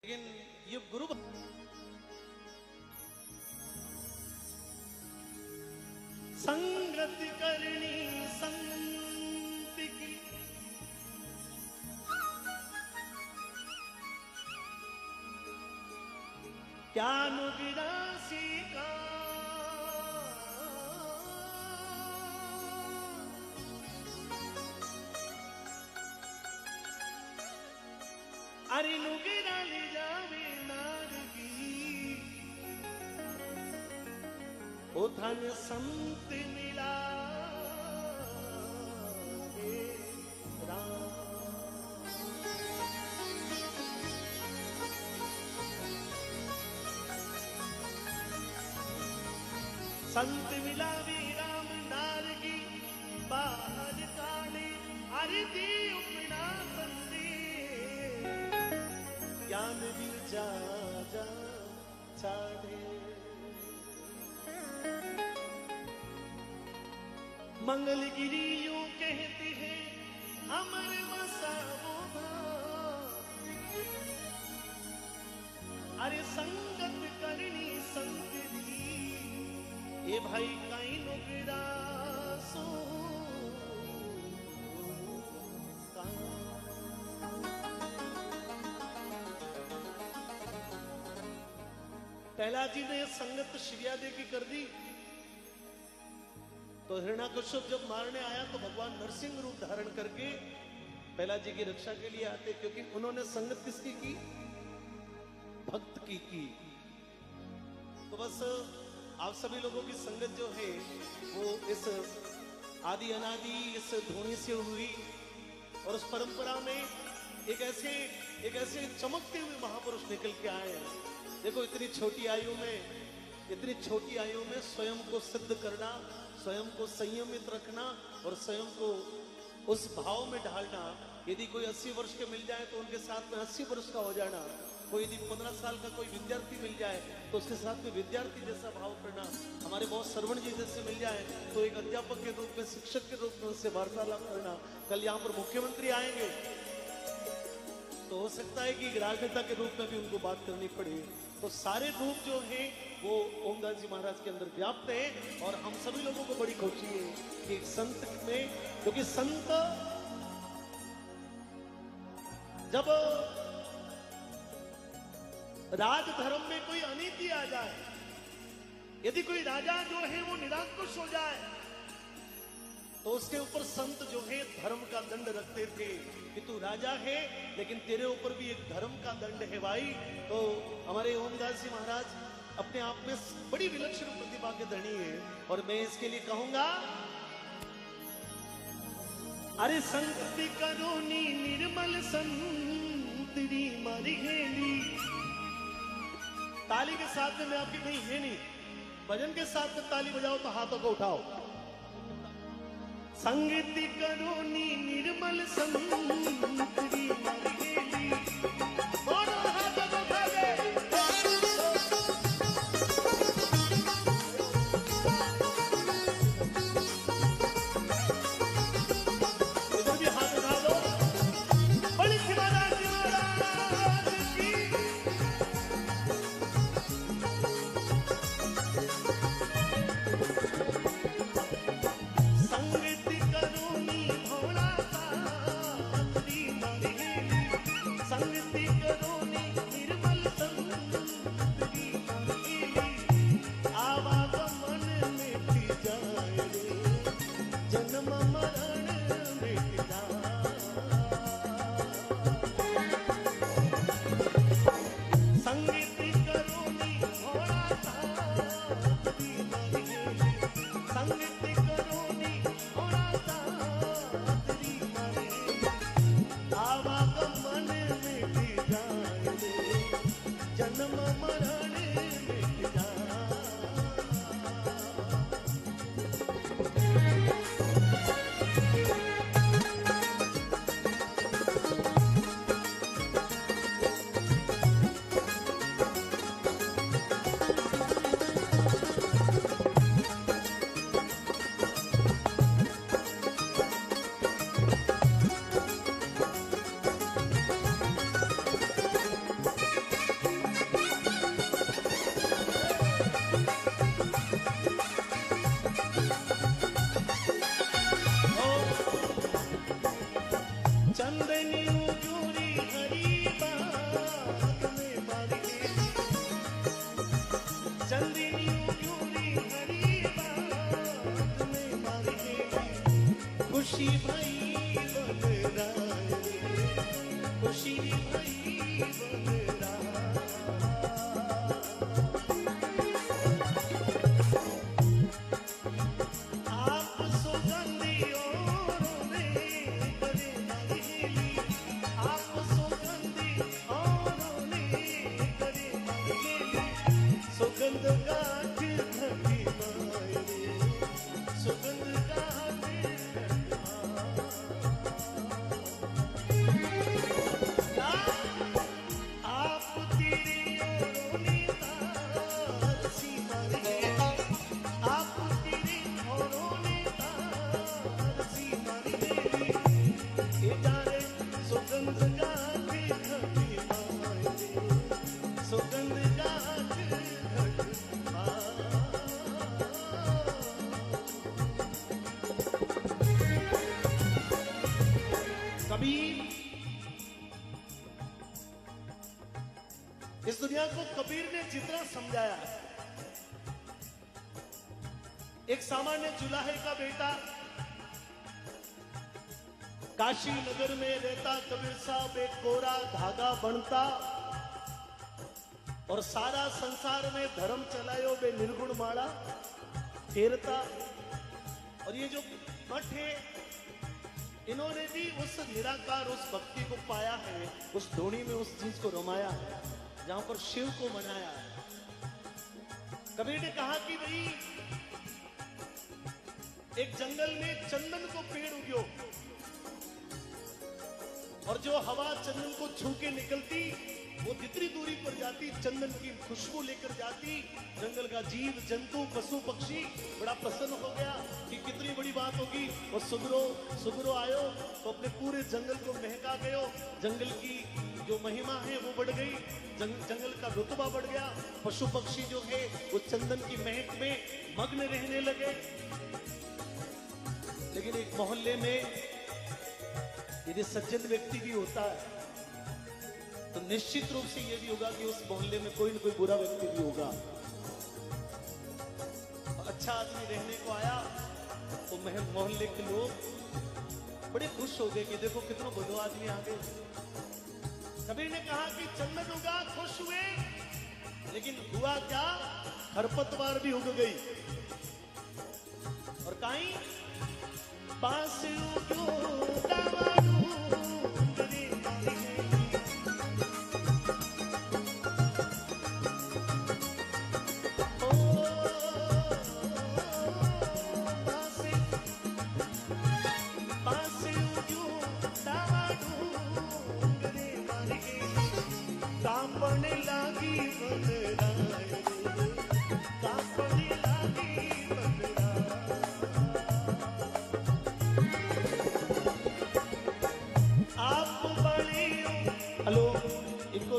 लेकिन ये गुरु संगत करनी संत की क्या नुगिरासी का अरे नुगिरा ले जावे नारगी ओ धन संत मिला हे राम। संत मिला वे राम नारगी बाहर काले अरे दी उपना बंदे ज्ञान बिन जा जा छाड़े। मंगल गिरी यूं कहते हैं अमर मसावो अरे संगत करनी संत दी ये भाई कहीं नुकड़ा सो प्रहलाद जी ने संगत शिविया दे की कर दी तो हिरण्याकश्यप जब मारने आया तो भगवान नरसिंह रूप धारण करके प्रहलाद जी की रक्षा के लिए आते, क्योंकि उन्होंने संगत किसकी की? भक्त की। तो बस आप सभी लोगों की संगत जो है वो इस आदि अनादि इस धोनी से हुई और उस परंपरा में एक ऐसे चमकते हुए महापुरुष निकल के आए हैं। देखो इतनी छोटी आयु में स्वयं को सिद्ध करना, स्वयं को संयमित रखना और स्वयं को उस भाव में ढालना। यदि कोई 80 वर्ष के मिल जाए तो उनके साथ में 80 वर्ष का हो जाना, कोई यदि 15 साल का कोई विद्यार्थी मिल जाए तो उसके साथ में विद्यार्थी जैसा भाव करना, हमारे बहुत श्रवण जी जैसे मिल जाए तो एक अध्यापक के रूप में, शिक्षक के रूप में उससे वार्तालाप करना। कल यहाँ पर मुख्यमंत्री आएंगे तो हो सकता है कि राजनेता के रूप में भी उनको बात करनी पड़े। तो सारे रूप जो हैं वो ओमदास जी महाराज के अंदर व्याप्त है और हम सभी लोगों को बड़ी खुशी है कि एक संत में, क्योंकि संत जब राजधर्म में कोई अनीति आ जाए, यदि कोई राजा जो है वो निरंकुश हो जाए तो उसके ऊपर संत जो है धर्म का दंड रखते थे कि तू राजा है लेकिन तेरे ऊपर भी एक धर्म का दंड है भाई। तो हमारे ओमदास जी महाराज अपने आप में बड़ी विलक्षण प्रतिभा के धनी है और मैं इसके लिए कहूंगा अरे संगति करोनी निर्मल संतरी मरिहेली। ताली के साथ में मैं आपकी नहीं ये नहीं, भजन के साथ में ताली बजाओ तो हाथों को उठाओ। संगति करोनी निर्मल संतरी मरिहेली दोनों हाथों को उठा दे। इधर भी हाथ उठा दो। बड़ी शिवादास जी महाराज की संगति करोनी भोला साथी मरिहेली इस दुनिया को कबीर ने जितना समझाया है, एक सामान्य जुलाहे का बेटा काशी नगर में रहता, कबीर साहब एक कोरा धागा बनता और सारा संसार में धर्म चलायो बे निर्गुण माड़ा फेरता। और ये जो मठ है, इन्होंने भी उस निराकार, उस भक्ति को पाया है, उस धोनी में उस चीज को रमाया है जहां पर शिव को मनाया है। कबीर ने कहा कि भाई एक जंगल में चंदन को पेड़ उग्यो और जो हवा चंदन को छू के निकलती, वो जितनी दूरी पर जाती चंदन की खुशबू लेकर जाती। जंगल का जीव जंतु पशु पक्षी बड़ा प्रसन्न हो गया कि कितनी बड़ी बात होगी। और सुगरो आयो तो अपने पूरे जंगल को महका गयो। जंगल की जो महिमा है वो बढ़ गई, जंगल का रुतबा बढ़ गया। पशु पक्षी जो है वो चंदन की महक में मग्न रहने लगे। लेकिन एक मोहल्ले में यदि सज्जन व्यक्ति भी होता है तो निश्चित रूप से यह भी होगा कि उस मोहल्ले में कोई न कोई बुरा व्यक्ति भी होगा। अच्छा आदमी रहने को आया तो मोहल्ले के लोग बड़े खुश हो गए कि देखो कितना बुरा आदमी आ गए। कबीर ने कहा कि चंदन उगा, खुश हुए, लेकिन हुआ क्या, खरपतवार भी उग गई। और काई पास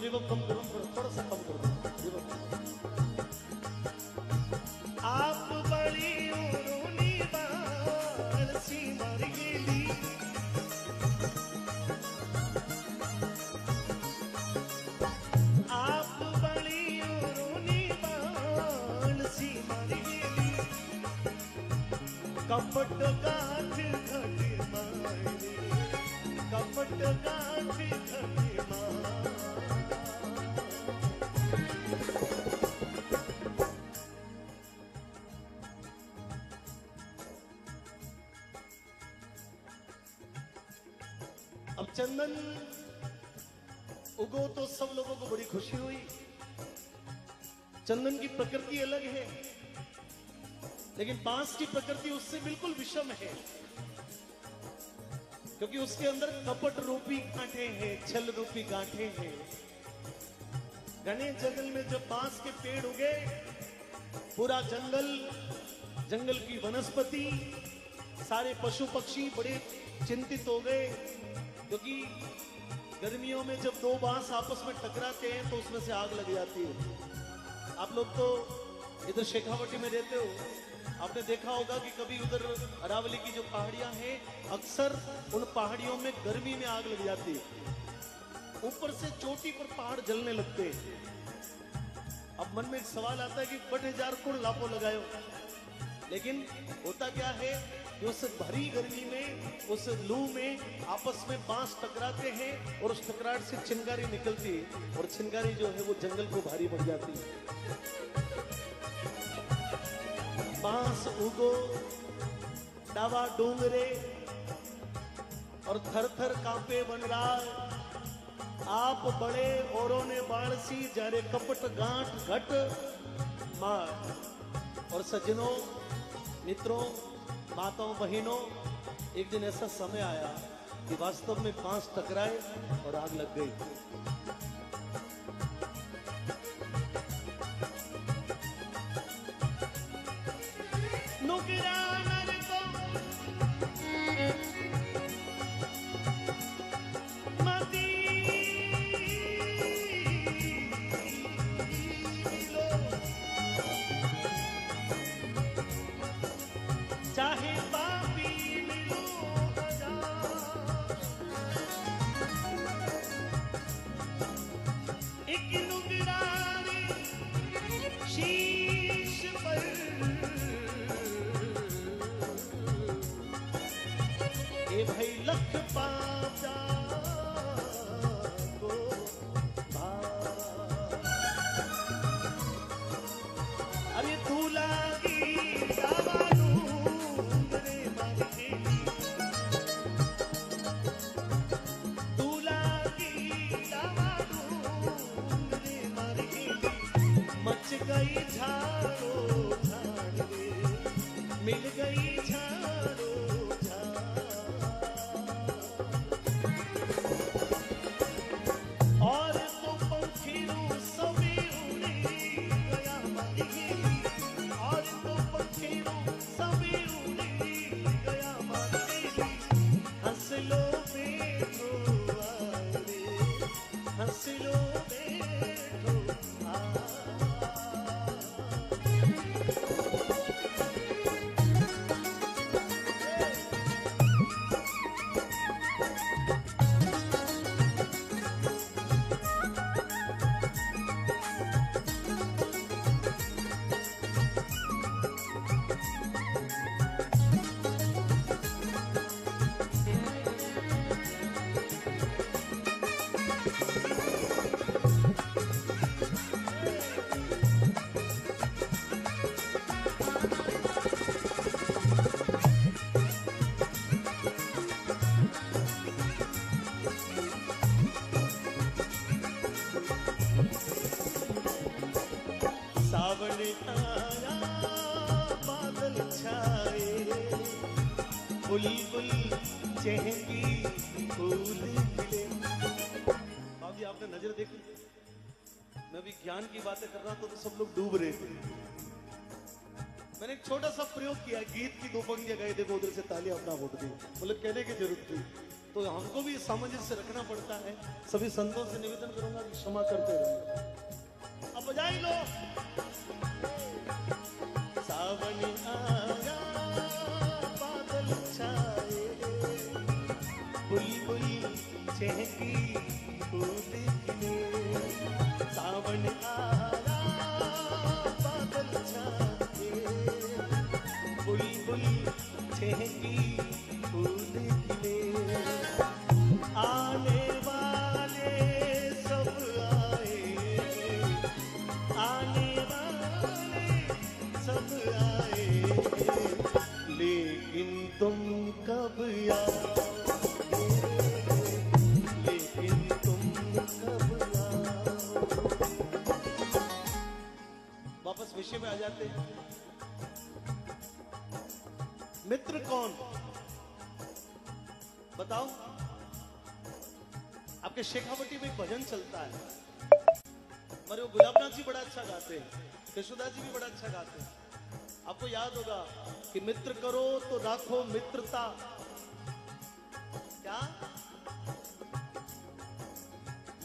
रिवर्ब कम करो, थोड़ा सा कम करो रिवर्ब। आप बड़ी उन्होंने बाल सी मर गेली, आप बड़ी उन्होंने बाल सी मर गेली। कपट गांठ घट मारे, कपट गांठ घट मारे। अब चंदन उगो तो सब लोगों को बड़ी खुशी हुई। चंदन की प्रकृति अलग है, लेकिन बांस की प्रकृति उससे बिल्कुल विषम है, क्योंकि उसके अंदर कपट रूपी गांठे हैं, छल रूपी गांठे हैं। घने जंगल में जब बांस के पेड़ उगे, पूरा जंगल की वनस्पति, सारे पशु पक्षी बड़े चिंतित हो गए, क्योंकि गर्मियों में जब दो बांस आपस में टकराते हैं तो उसमें से आग लग जाती है। आप लोग तो इधर शेखावटी में रहते हो, आपने देखा होगा कि कभी उधर अरावली की जो पहाड़ियां हैं, अक्सर उन पहाड़ियों में गर्मी में आग लग जाती है। ऊपर से चोटी पर पहाड़ जलने लगते हैं। अब मन में एक सवाल आता है कि बड़े जार कुण लापो लगायो, लेकिन होता क्या है कि उस भरी गर्मी में, उस लू में आपस में बांस टकराते हैं और उस टकराहट से चिंगारी निकलती है, और चिंगारी जो है वो जंगल को भारी पड़ जाती है। बांस उगो डावा डूंगरे और थर थर कांपे बन रहा है। आप बड़े औरों ने बाणसी, जारे कपट गांठ घट मार। और सज्जनों, मित्रों, माताओं, बहनों, एक दिन ऐसा समय आया कि वास्तव में बांस टकराए और आग लग गई। चाहे पापी मिलो हजार, गई झाड़ो झाड़ रे, मिल गई झाड़ो झाड़। और तो पंखीरू सभी उड़ी गया मारी, और तो पंखीरू सभी उड़ी गया मारी। हंस लो बैठो आए रे, हंस लो बैठो आए। सावन आया बादल छाए, बुलबुल चहकी फूल खिले। बाबी आपने नजर देखी, मैं भी ज्ञान की बातें कर रहा था तो सब लोग डूब रहे थे। मैंने एक छोटा सा प्रयोग किया, गीत की दो पंक्तियां गाई, देखो उधर से तालियां अपना वोट दी, मतलब कहने की जरूरत थी। तो हमको भी सामंजस्य रखना पड़ता है। सभी संतों से निवेदन करूंगा कि क्षमा करते रहिए। अब बजाई लो। सावन आया बादल छाए, बुलबुल चहकी फूल खिले। सावन आया बादल छाए, बुलबुल चहकी फूल खिले। आने वाले सब आए, आने वाले सब आए, लेकिन तुम कब आओगे, लेकिन तुम कब आओगे। वापस विषय में आ जाते हैं। मित्र कौन बताओ? आपके शेखावटी में एक भजन चलता है, हमारे वो गुलाबनाथ जी बड़ा अच्छा गाते हैं, कृष्णदास जी भी बड़ा अच्छा गाते हैं। आपको याद होगा कि मित्र करो तो राखो मित्रता। क्या?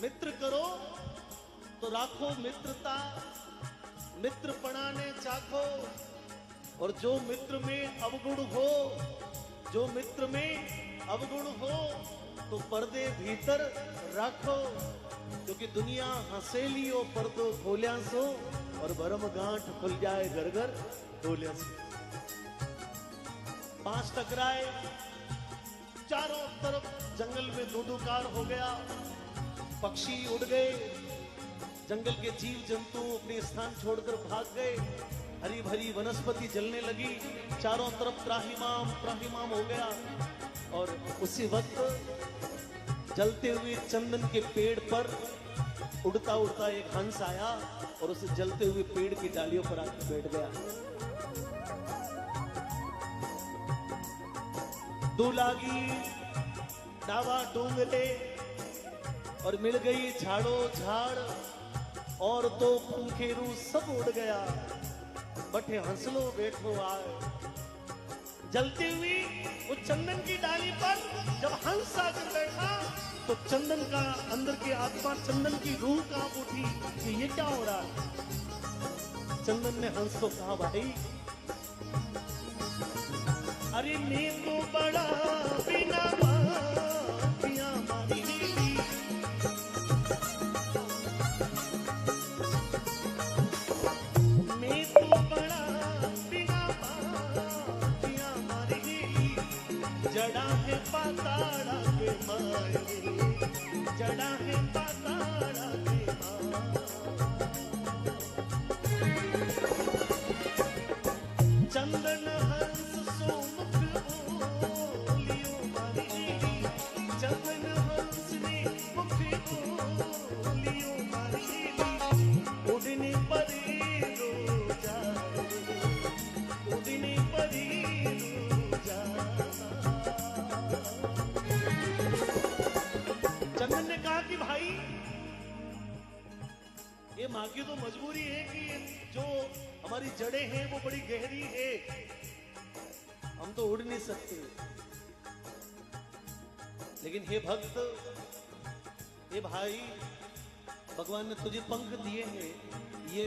मित्र करो तो राखो मित्रता, मित्र पणाने चाखो। और जो मित्र में अवगुण हो, जो मित्र में अवगुण हो तो पर्दे भीतर रखो। क्योंकि दुनिया हंसेली ओ पर्दो खोलिया सो, और भरम गांठ खुल जाए घर घर खोलिया सो। पांच टकराए, चारों तरफ जंगल में धुंधुकार हो गया, पक्षी उड़ गए, जंगल के जीव जंतु अपने स्थान छोड़कर भाग गए, हरी भरी वनस्पति जलने लगी, चारों तरफ त्राहिमाम त्राहिमाम हो गया। और उसी वक्त जलते हुए चंदन के पेड़ पर उड़ता उड़ता एक हंस आया और उसे जलते हुए पेड़ की डालियों पर आकर बैठ गया। दूलागी डावा डूंगरे और मिल गई झाड़ो झाड़, और तो पंखेरू सब उड़ गया, बटे हंसलो बैठो आए। जलती हुई वो चंदन की डाली पर जब हंस आकर बैठा तो चंदन का अंदर की आत्मा, चंदन की रूह कांप उठी कि ये क्या हो रहा है। चंदन ने हंस को कहा, भाई अरे मैं तो बड़ा बिना बातियां मारी, मैं तो बड़ा बिना बातियां मारी, जड़ा है पाताड़ा के मारे, जड़ा है पाताड़ा के मारे। चंदन हंस सो मुख बोलियो ये माँ की तो मजबूरी है कि जो हमारी जड़ें हैं वो बड़ी गहरी है, हम तो उड़ नहीं सकते। लेकिन हे भक्त, हे भाई, भगवान ने तुझे पंख दिए हैं, ये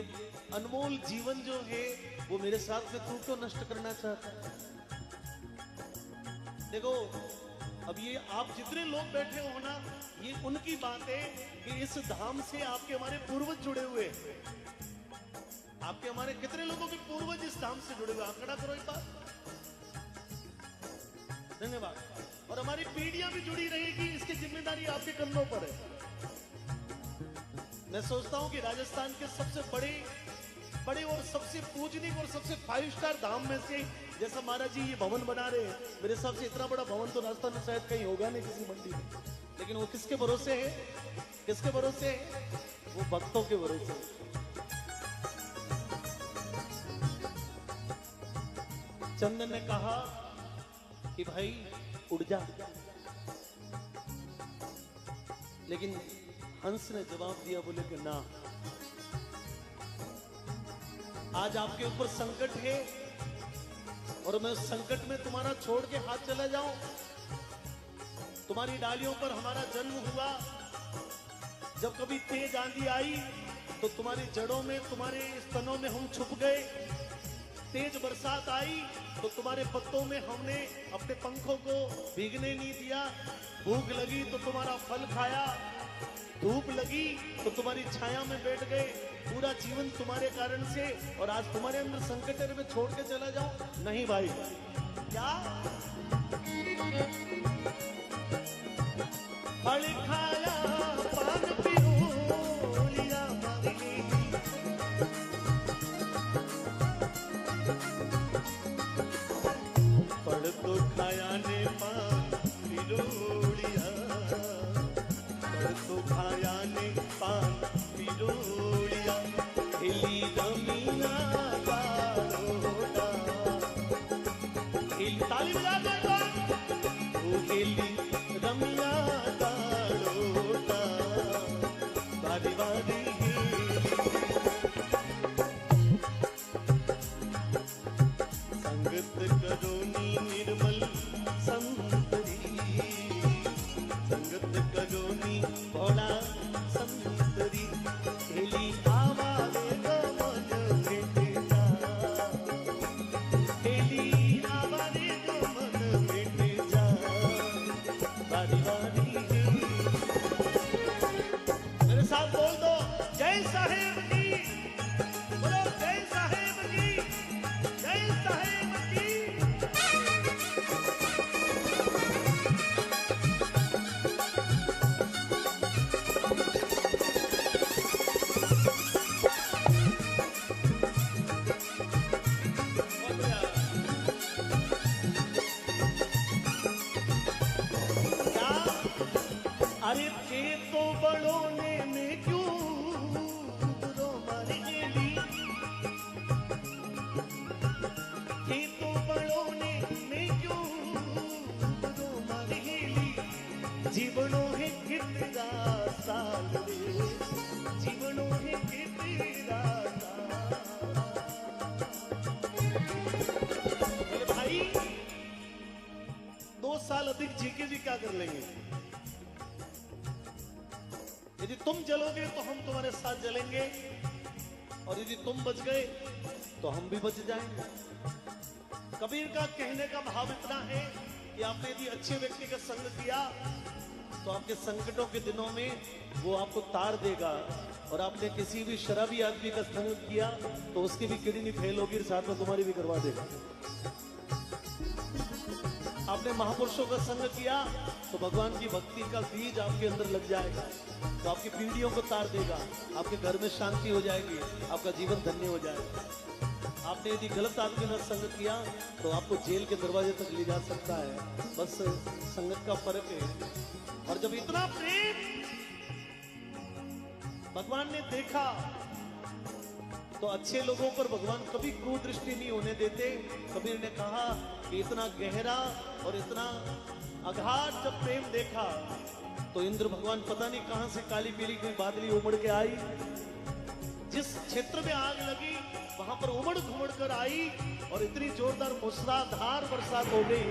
अनमोल जीवन जो है वो मेरे साथ में तू क्यों नष्ट करना चाहता है? देखो, अब ये आप जितने लोग बैठे हो ना, ये उनकी बात है कि इस धाम से आपके हमारे पूर्वज जुड़े हुए हैं। आपके हमारे कितने लोगों के पूर्वज इस धाम से जुड़े हुए, आंकड़ा करो एक बार। धन्यवाद। और हमारी पीढ़ियां भी जुड़ी रहेगी, इसकी जिम्मेदारी आपके कंधों पर है। मैं सोचता हूं कि राजस्थान के सबसे बड़े और सबसे पूजनीय और सबसे 5 स्टार धाम में से, जैसा महाराज जी ये भवन बना रहे हैं, मेरे हिसाब से इतना बड़ा भवन तो राजस्थान में शायद कहीं होगा नहीं, किसी मंडी में। लेकिन वो किसके भरोसे है? किसके भरोसे है? वो भक्तों के भरोसे। चंदन ने कहा कि भाई उड़ जा, लेकिन हंस ने जवाब दिया, बोले कि ना, आज आपके ऊपर संकट है और मैं उस संकट में तुम्हारा छोड़ के हाथ चला जाऊं। तुम्हारी डालियों पर हमारा जन्म हुआ, जब कभी तेज आंधी आई तो तुम्हारी जड़ों में, तुम्हारे स्तनों में हम छुप गए। तेज बरसात आई तो तुम्हारे पत्तों में हमने अपने पंखों को भीगने नहीं दिया। भूख लगी तो तुम्हारा फल खाया, धूप लगी तो तुम्हारी छाया में बैठ गए। पूरा जीवन तुम्हारे कारण से, और आज तुम्हारे अंदर संकट है, मैं छोड़ के चला जाऊं? नहीं भाई। क्या फल खाया, पान पियोलिया मांगी, फल तो खाया ने पान पियोलिया, फल तो खाया ने पान पियोलिया, हिली रमिया गारोटा, हिली ताली बजा दो एक बार, वो हिली रमिया गारोटा, बारी बारी संगत करोनी निर्मल संतरी, संगत करोनी भोला संतरी, हेली आवारे गमन भेटेजा, हेली आवारे गमन भेटेजा, बारी बारी। मेरे साथ बोल दो, जय साहेब की, बोलो जय साहेब की, जय साहेब की। अरे के तो बड़ोने में क्यों रो मारी गेली, के तो बड़ोने में क्यों रो मारी गेली, जीवनो है कितना साल रे, जीवनो है कितना साल। भाई 2 साल अधिक जी के जी क्या कर लेंगे? यदि तुम जलोगे तो हम तुम्हारे साथ जलेंगे, और यदि तुम बच गए तो हम भी बच जाएंगे। कबीर का कहने का भाव इतना है कि आपने यदि अच्छे व्यक्ति का संग किया तो आपके संकटों के दिनों में वो आपको तार देगा, और आपने किसी भी शराबी आदमी का संग किया तो उसकी भी किडनी फेल होगी, साथ में तुम्हारी भी करवा देगा। आपने महापुरुषों का संग किया तो भगवान की भक्ति का बीज आपके अंदर लग जाएगा, तो आपकी पीढ़ियों को तार देगा, आपके घर में शांति हो जाएगी, आपका जीवन धन्य हो जाएगा। आपने यदि गलत आदमी का संग किया तो आपको जेल के दरवाजे तक ले जा सकता है। बस संगत का फर्क है। और जब इतना प्रेम भगवान ने देखा तो अच्छे लोगों पर भगवान कभी कुदृष्टि नहीं होने देते। कबीर ने कहा कि इतना गहरा और इतना अगाध जब प्रेम देखा तो इंद्र भगवान पता नहीं कहां से काली पीली कोई बादली उमड़ के आई जिस क्षेत्र में आग लगी वहां पर उमड़ घुमड़ कर आई और इतनी जोरदार मूसलाधार बरसात हो गई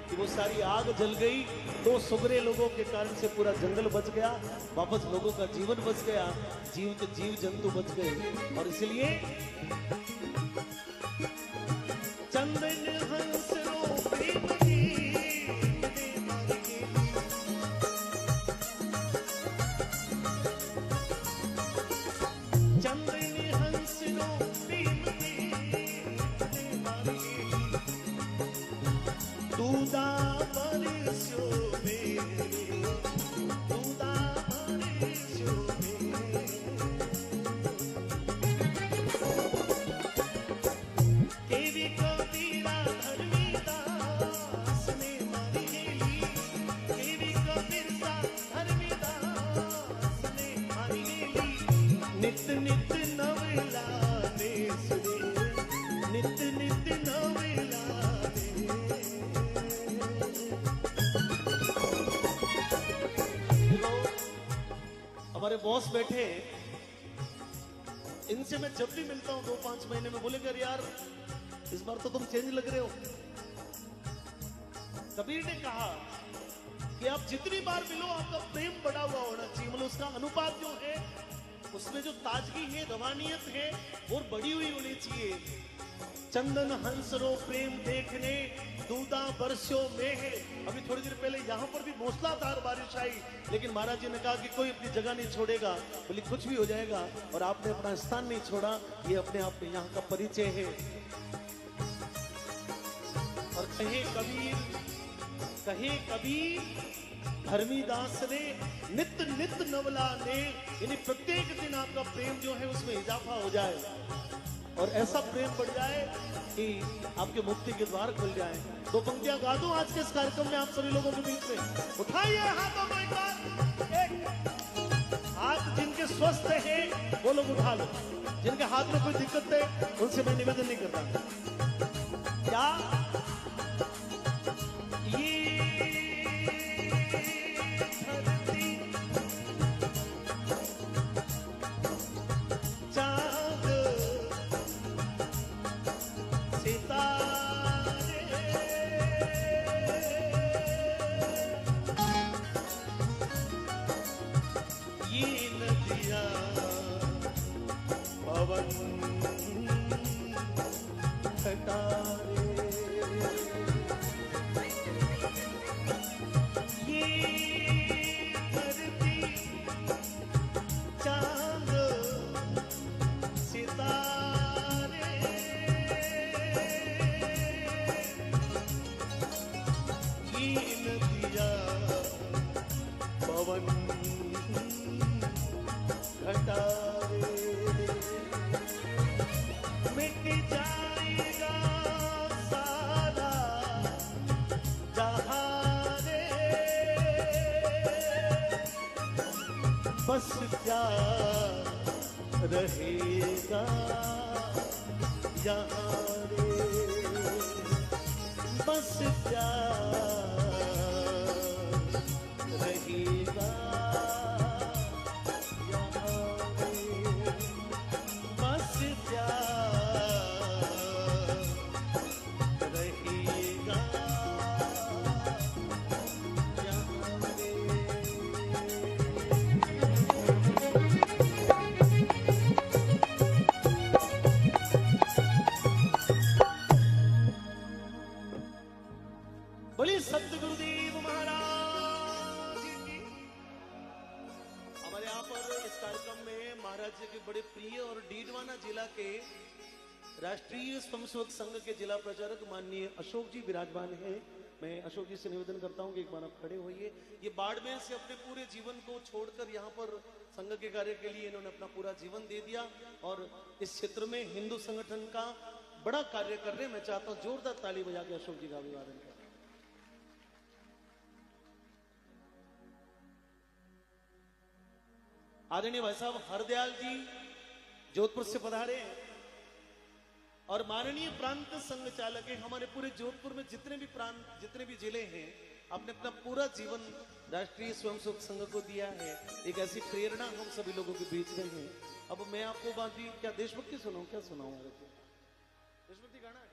कि वो सारी आग जल गई। 2 सुगरे लोगों के कारण से पूरा जंगल बच गया, वापस लोगों का जीवन बच गया, जीव के जीव जंतु बच गए। और इसलिए चंदन हंस रो प्रेम हमारे बॉस बैठे, इनसे मैं जब भी मिलता हूं 2-5 महीने में, बोले कर यार इस बार तो तुम चेंज लग रहे हो। कबीर ने कहा कि आप जितनी बार मिलो आपका प्रेम बढ़ा हुआ होना चाहिए, मतलब उसका अनुपात जो है उसमें जो ताजगी है, रवानियत है वो बड़ी हुई होनी चाहिए। चंदन हंसरो प्रेम देखने दूधा बरस्यो में है। अभी थोड़ी देर पहले यहाँ पर भी मूसलाधार बारिश आई, लेकिन महाराज जी ने कहा कि कोई अपनी जगह नहीं छोड़ेगा, बोले कुछ भी हो जाएगा, और आपने अपना स्थान नहीं छोड़ा, ये अपने आप में यहाँ का परिचय है। और कहे कबीर धर्मीदास ने नित नित नवला ने, यानी प्रत्येक दिन आपका प्रेम जो है उसमें इजाफा हो जाए और ऐसा प्रेम बढ़ जाए कि आपके मुक्ति के द्वार खुल जाए। 2 पंक्तियां गा दूं आज के इस कार्यक्रम में आप सभी लोगों के बीच में। उठाइए हाथों को एक बार, एक हाथ जिनके स्वस्थ है वो लोग उठा लो, जिनके हाथ में कोई दिक्कत है उनसे मैं निवेदन नहीं करता। क्या ये बस प्यार रहेगा यहाँ रे, बस प्यार रहेगा यहाँ रे, बस प्यार रहेगा यहाँ रे। बोलिए सतगुरुदेव महाराज की। हमारे यहाँ पर इस कार्यक्रम में महाराज जी के बड़े प्रिय और डीडवाना जिला के राष्ट्रीय स्वयंसेवक संघ के जिला प्रचारक माननीय अशोक जी विराजमान हैं। मैं अशोक जी से निवेदन करता हूं कि एक बार आप खड़े होइए। ये बाड़मेर से अपने पूरे जीवन को छोड़कर यहाँ पर संघ के कार्य के लिए इन्होंने अपना पूरा जीवन दे दिया और इस क्षेत्र में हिंदू संगठन का बड़ा कार्य कर रहे हैं। मैं चाहता हूं जोरदार ताली बजा के अशोक जी का अभिवादन करें। आदरणीय भाई साहब हरदयाल जी जोधपुर से पधारे हैं और माननीय प्रांत संघ चालक है। हमारे पूरे जोधपुर में जितने भी प्रांत, जितने भी जिले हैं, आपने अपना पूरा जीवन राष्ट्रीय स्वयंसेवक संघ को दिया है। एक ऐसी प्रेरणा हम सभी लोगों के बीच में है। अब मैं आपको बाकी क्या देशभक्ति सुनाऊं, क्या सुनाऊं? देशभक्ति गाना है।